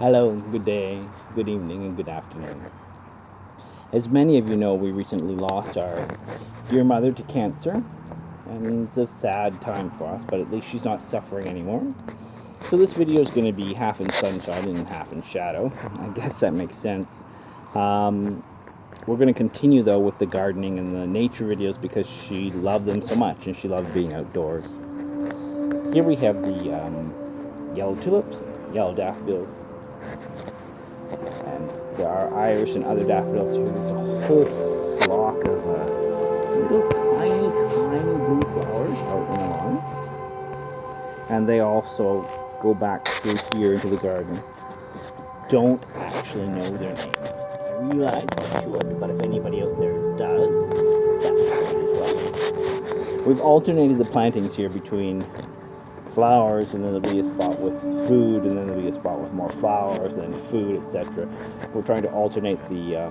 Hello, good day, good evening, and good afternoon. As many of you know, we recently lost our dear mother to cancer, and it's a sad time for us, but at least she's not suffering anymore. So this video is going to be half in sunshine and half in shadow. I guess that makes sense. We're going to continue, though, with the gardening and the nature videos because she loved them so much, and she loved being outdoors. Here we have the yellow tulips, yellow daffodils, and there are iris and other daffodils here. There's a whole flock of little tiny blue flowers out in the lawn. And they also go back through here into the garden. Don't actually know their name. I realize I should, but if anybody out there does, that's great as well. We've alternated the plantings here between flowers, and then there'll be a spot with food, and then there'll be a spot with more flowers, then food, etc. We're trying to alternate the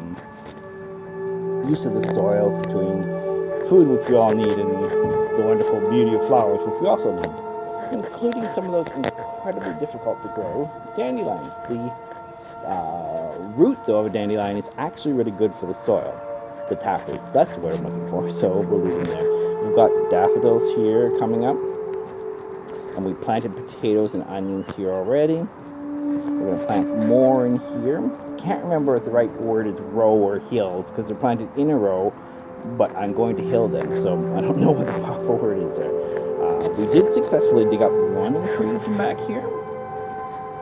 use of the soil between food, which we all need, and the wonderful beauty of flowers, which we also need, including some of those incredibly difficult to grow dandelions. The root, though, of a dandelion is actually really good for the soil, the taproot. That's what I'm looking for, so we'll leave them there. We've got daffodils here coming up. And we planted potatoes and onions here already. We're going to plant more in here. Can't remember if the right word is row or hills, because they're planted in a row, but I'm going to hill them, so I don't know what the proper word is there. We did successfully dig up one tree from back here,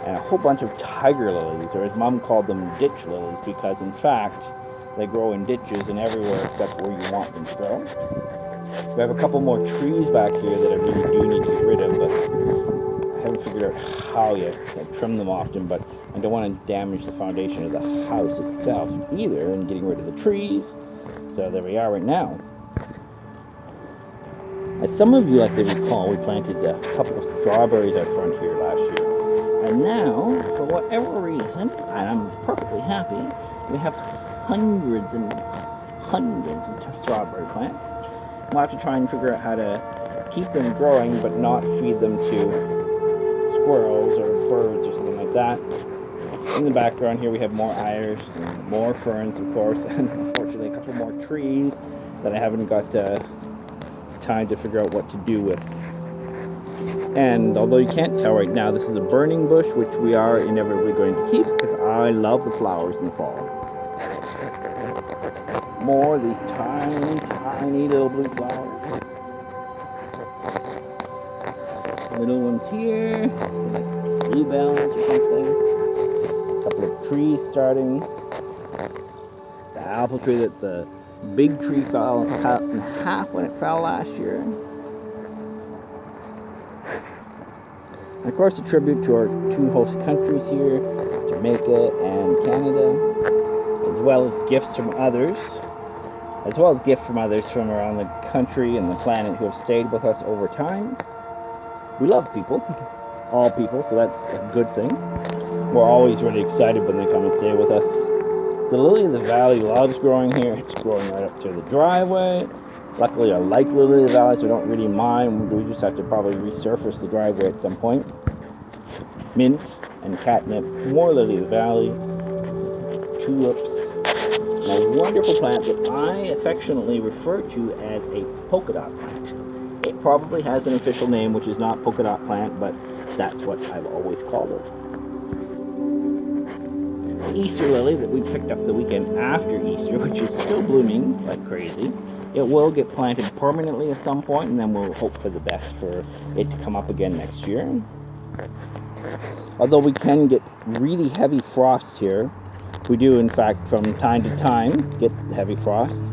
and a whole bunch of tiger lilies, or as Mom called them, ditch lilies, because in fact, they grow in ditches and everywhere except where you want them to grow. We have a couple more trees back here that I really do need to get rid of, but I haven't figured out how yet. I trim them often, but I don't want to damage the foundation of the house itself either in getting rid of the trees. So there we are right now. As some of you like to recall, we planted a couple of strawberries out front here last year. And now, for whatever reason, and I'm perfectly happy, we have hundreds and hundreds of strawberry plants. We'll have to try and figure out how to keep them growing, but not feed them to squirrels or birds or something like that. In the background here we have more iris and more ferns, of course, and unfortunately a couple more trees that I haven't got time to figure out what to do with. And although you can't tell right now, this is a burning bush, which we are inevitably going to keep because I love the flowers in the fall. More of these tiny little blue flowers. Little ones here, like bluebells or something. A couple of trees starting. The apple tree that the big tree fell cut in half when it fell last year. And of course, a tribute to our two host countries here, Jamaica and Canada, as well as gifts from others. As well as gifts from others from around the country and the planet who have stayed with us over time. We love people, all people, so that's a good thing. We're always really excited when they come and stay with us. The lily of the valley loves growing here. It's growing right up through the driveway. Luckily, I like lily of the valley, so I don't really mind. We just have to probably resurface the driveway at some point. Mint and catnip, more lily of the valley, tulips. A wonderful plant that I affectionately refer to as a polka dot plant. It probably has an official name, which is not polka dot plant, but that's what I've always called it. The Easter lily that we picked up the weekend after Easter, which is still blooming like crazy. It will get planted permanently at some point, and then we'll hope for the best for it to come up again next year. Although we can get really heavy frosts here, we do, in fact, from time to time, get heavy frosts.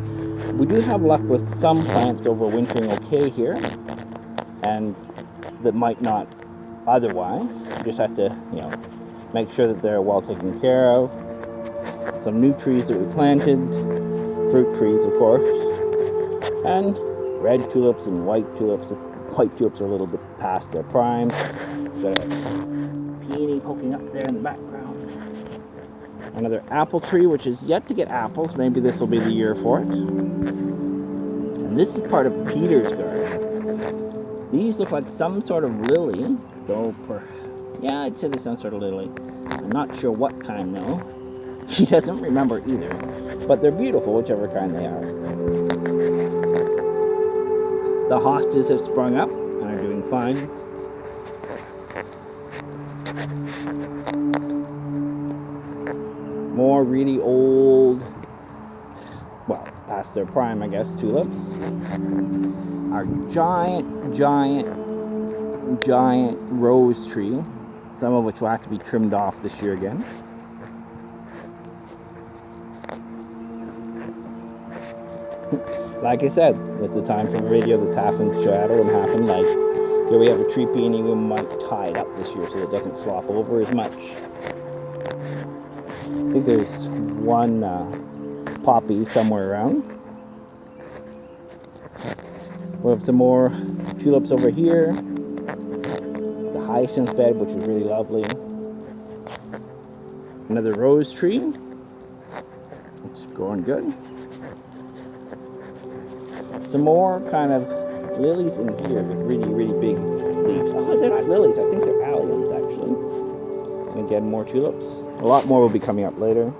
We do have luck with some plants overwintering okay here, and that might not otherwise. You just have to, make sure that they're well taken care of. Some new trees that we planted, fruit trees, of course, and red tulips and white tulips. The white tulips are a little bit past their prime. Got a peony poking up there in the background. Another apple tree, which is yet to get apples. Maybe this will be the year for it. And this is part of Peter's garden. These look like some sort of lily, though Yeah, I'd say there's some sort of lily. I'm not sure what kind though. He doesn't remember either. But they're beautiful, whichever kind they are. The hostas have sprung up and are doing fine. More really old, well, past their prime, I guess, tulips. Our giant rose tree, some of which will have to be trimmed off this year again. Like I said, it's a time for a radio that's half in shadow and half in light. Here we have a tree peony. We might tie it up this year so it doesn't flop over as much. I think there's one poppy somewhere around. We have some more tulips over here. The hyacinth bed, which is really lovely. Another rose tree. It's growing good. Some more kind of lilies in here with really big leaves. Oh, they're not lilies. I think they're alliums, actually. And again, more tulips. A lot more will be coming up later.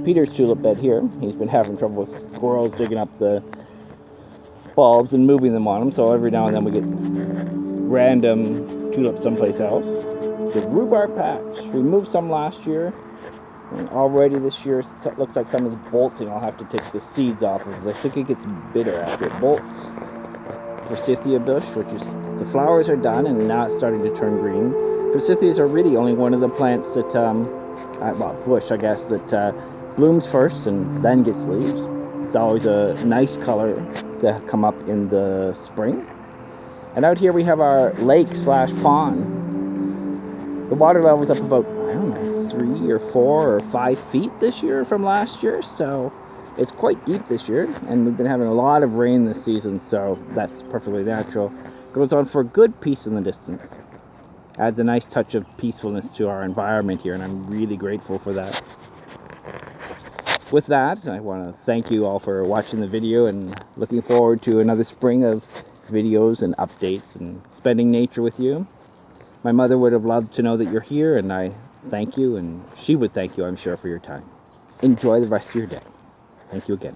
Peter's tulip bed here. He's been having trouble with squirrels digging up the bulbs and moving them on him, so every now and then we get random tulips someplace else. The rhubarb patch. We moved some last year. And already this year, it looks like some is bolting. I'll have to take the seeds off because I think it gets bitter after it bolts. Forsythia bush, which is, the flowers are done and now it's starting to turn green. Forsythias are really only one of the plants that, well, bush, I guess, that blooms first and then gets leaves. It's always a nice color to come up in the spring. And out here we have our lake/pond. The water level's up about, I don't know, 3 or 4 or 5 feet this year from last year, so it's quite deep this year, and we've been having a lot of rain this season, so that's perfectly natural. Goes on for a good piece in the distance. Adds a nice touch of peacefulness to our environment here, and I'm really grateful for that. With that, I want to thank you all for watching the video, and looking forward to another spring of videos and updates and spending nature with you. My mother would have loved to know that you're here, and I thank you, and she would thank you, I'm sure, for your time. Enjoy the rest of your day. Thank you again.